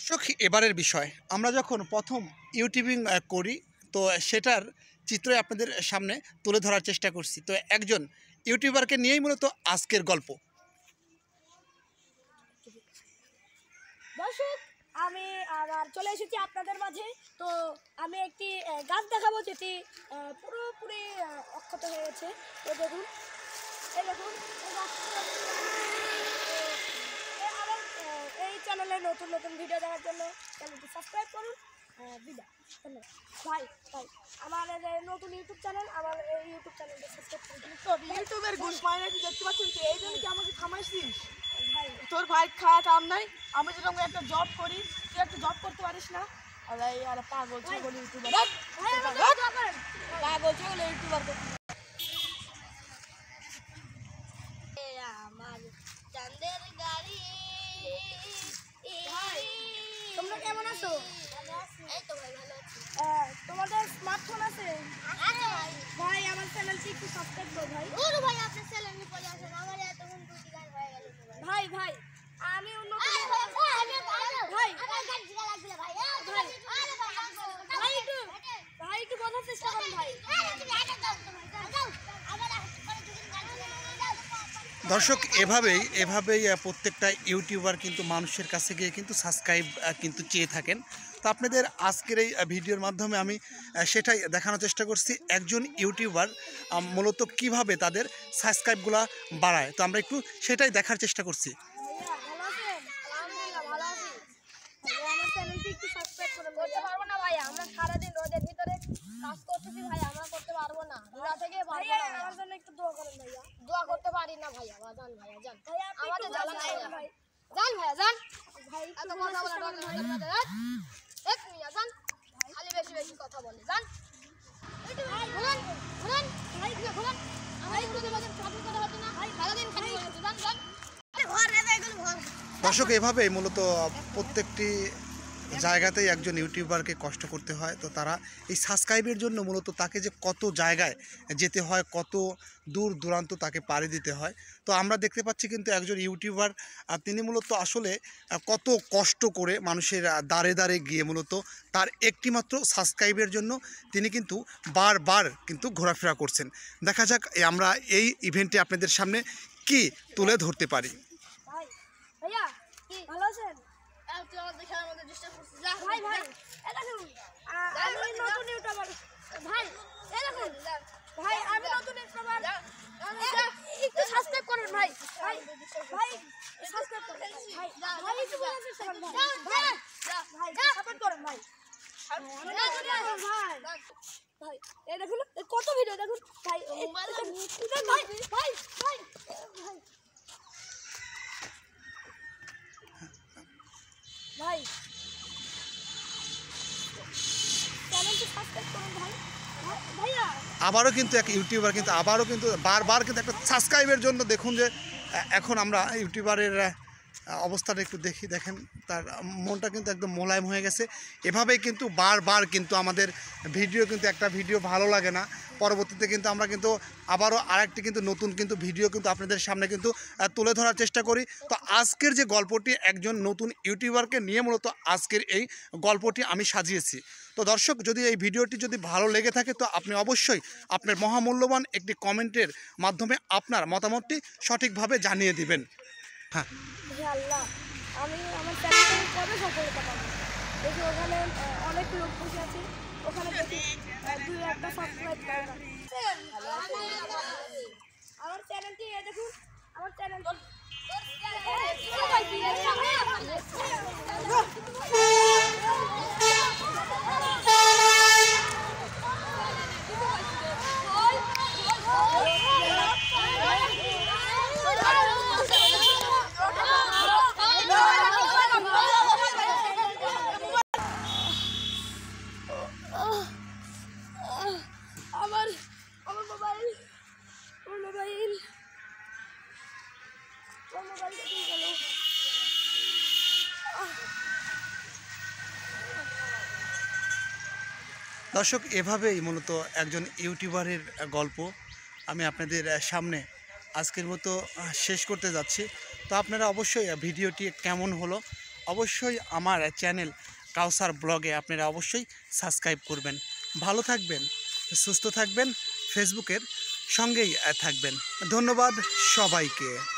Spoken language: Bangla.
দর্শক, এবারের বিষয় আমরা যখন প্রথম ইউটিউবিং করি তো সেটার চিত্র আপনাদের সামনে তুলে ধরার চেষ্টা করছি। তো একজন ইউটিউবারকে নিয়েই মূলত আজকের গল্প। দর্শক, আমি আবার চলে এসেছি আপনাদের মাঝে। তো আমি একটি গাছ দেখাবো যেটি পুরোপুরি অক্ষত হয়ে গেছে। তো দেখুন, এই দেখুন আবার এই চ্যানেলে নতুন নতুন ভিডিও দেখার জন্য চ্যানেলটি সাবস্ক্রাইব করুন। বিদায়, ধন্যবাদ। ভাই আমার নতুন ইউটিউব চ্যানেল, আমার এই ইউটিউব চ্যানেলটি সাবস্ক্রাইব করুন। তোর ইউটিউবের গুণ পায় না, দেখতে পাচ্ছেন তো, এই জন্য কি আমাকে থামাইছিস? ভাই তোর ভাই খাওয়া কাম নাই, আমি যেরকম একটা জব করি, তুই একটা জব করতে পারিস না? আর পাগল ছাগল ইউটিউবার, পাগল ছাগল ইউটিউবার করতে। আমার চাঁদের গাড়ি। তোমরা কেমন আছো? এই তো ভাই, ভালো আছি। তোমাদের স্মার্টফোন আছে? ভাই আমার চ্যানেলটি একটু সাবস্ক্রাইব করো ভাই। ওরে ভাই, আপনার চ্যানেলে পড়ে আসেন, আমার এতক্ষণ দুটি গান হয়ে গেল। ভাই ভাই আমি অন্য ভাই ভাই একটু বলার চেষ্টা করুন ভাই। দর্শক, এভাবেই প্রত্যেকটা ইউটিউবার কিন্তু মানুষের কাছে গিয়ে কিন্তু সাবস্ক্রাইব কিন্তু চেয়ে থাকেন। তো আপনাদের আজকের এই ভিডিওর মাধ্যমে আমি সেটাই দেখানোর চেষ্টা করছি, একজন ইউটিউবার মূলত কিভাবে তাদের সাবস্ক্রাইবগুলো বাড়ায়। তো আমরা একটু সেটাই দেখার চেষ্টা করছি। ভালো আছেন? আলহামদুলিল্লাহ ভালো আছি। আমার চ্যানেলটি একটু সাবস্ক্রাইব করে করতে পারবো না ভাই, আমরা সারাদিন রোদের ভিতরে কাজ করতেছি ভাই, আমরা করতে পারবো না। দূরা থেকে পারবো না। আমার জন্য একটু দোয়া করেন ভাইয়া। দোয়া করতে পারি না ভাইয়া, জান ভাইয়া জান। আমাদের জ্বালা নাই ভাই। জান ভাইয়া জান। ভাই এত কথা বলা দরকার নাই জান। এক মিনিট জান। খালি বেশি বেশি কথা বলে জান। ঘুরুন ঘুরুন ভাই, ঘুরুন। আমার রোদের মধ্যে ট্রাফিক কথা হচ্ছে না ভাই, সারাদিন খালি বলতে জান জান। ঘর রে এগুলো ঘর। দর্শক, এভাবেই মূলত প্রত্যেকটি জায়গাতেই একজন ইউটিউবারকে কষ্ট করতে হয়। তো তারা এই সাবস্ক্রাইবের জন্য মূলত তাকে যে কত জায়গায় যেতে হয়, কত দূর দূরান্ত তাকে পাড়ি দিতে হয়। তো আমরা দেখতে পাচ্ছি কিন্তু একজন ইউটিউবার তিনি মূলত আসলে কত কষ্ট করে মানুষের দ্বারে দ্বারে গিয়ে মূলত তার একটিমাত্র সাবস্ক্রাইবের জন্য তিনি কিন্তু বারবার কিন্তু ঘোরাফেরা করছেন। দেখা যাক আমরা এই ইভেন্টে আপনাদের সামনে কি তুলে ধরতে পারি। ভাই ভাইয়া কি ভালো আছেন? তুই আমাদের খেলার মধ্যে ডিস্টার্ব করছিস। ভাই ভাই এই দেখুন, আমি নতুন ইউটিউবার ভাই। এই দেখুন ভাই, আমি নতুন ইউটিউবার। একটু সাবস্ক্রাইব করুন ভাই। ভাই ভাই সাবস্ক্রাইব করুন ভাই। ভাই একটু বলার চেষ্টা করুন ভাই। ভাই সাপোর্ট করুন ভাই। ভাই ভাই এই দেখুন কত ভিডিও দেখুন ভাই। ভাই ভাই ভাই ভাই চ্যানেলটি সাবস্ক্রাইব করুন ভাই। ভাইয়া আবারও কিন্তু এক ইউটিউবার কিন্তু আবারও কিন্তু বারবার কিন্তু একটা সাবস্ক্রাইবের জন্য দেখুন যে এখন আমরা ইউটিউবারের অবস্থাটা একটু দেখেন তার মনটা কিন্তু একদম মোলায়েম হয়ে গেছে। এভাবেই কিন্তু বারবার কিন্তু আমাদের ভিডিও কিন্তু একটা ভিডিও ভালো লাগে না, পরবর্তীতে কিন্তু আমরা কিন্তু আবারও আরেকটি কিন্তু নতুন কিন্তু ভিডিও কিন্তু আপনাদের সামনে কিন্তু তুলে ধরার চেষ্টা করি। তো আজকের যে গল্পটি একজন নতুন ইউটিউবারকে নিয়ে মূলত আজকের এই গল্পটি আমি সাজিয়েছি। তো দর্শক, যদি এই ভিডিওটি যদি ভালো লেগে থাকে তো আপনি অবশ্যই আপনার মহামূল্যবান একটি কমেন্টের মাধ্যমে আপনার মতামতটি সঠিকভাবে জানিয়ে দিবেন। হ্যাঁ আল্লাহ, আমি আমার চ্যানেলটা কবে সফলতা পাবো? দেখি ওখানে অনেক লোক বসে আছে, ওখানে দেখি দুই একটা সাবস্ক্রাইব করে না। আমার চ্যানেলটি দেখুন, আমার চ্যানেল দর্শক, এভাবেই মূলত একজন ইউটিউবারের গল্প আমি আপনাদের সামনে আজকের মতো শেষ করতে যাচ্ছি। তো আপনারা অবশ্যই ভিডিওটি কেমন হলো অবশ্যই আমার চ্যানেল কাউসার ব্লগে আপনারা অবশ্যই সাবস্ক্রাইব করবেন। ভালো থাকবেন, সুস্থ থাকবেন, ফেসবুকের সঙ্গেই থাকবেন। ধন্যবাদ সবাইকে।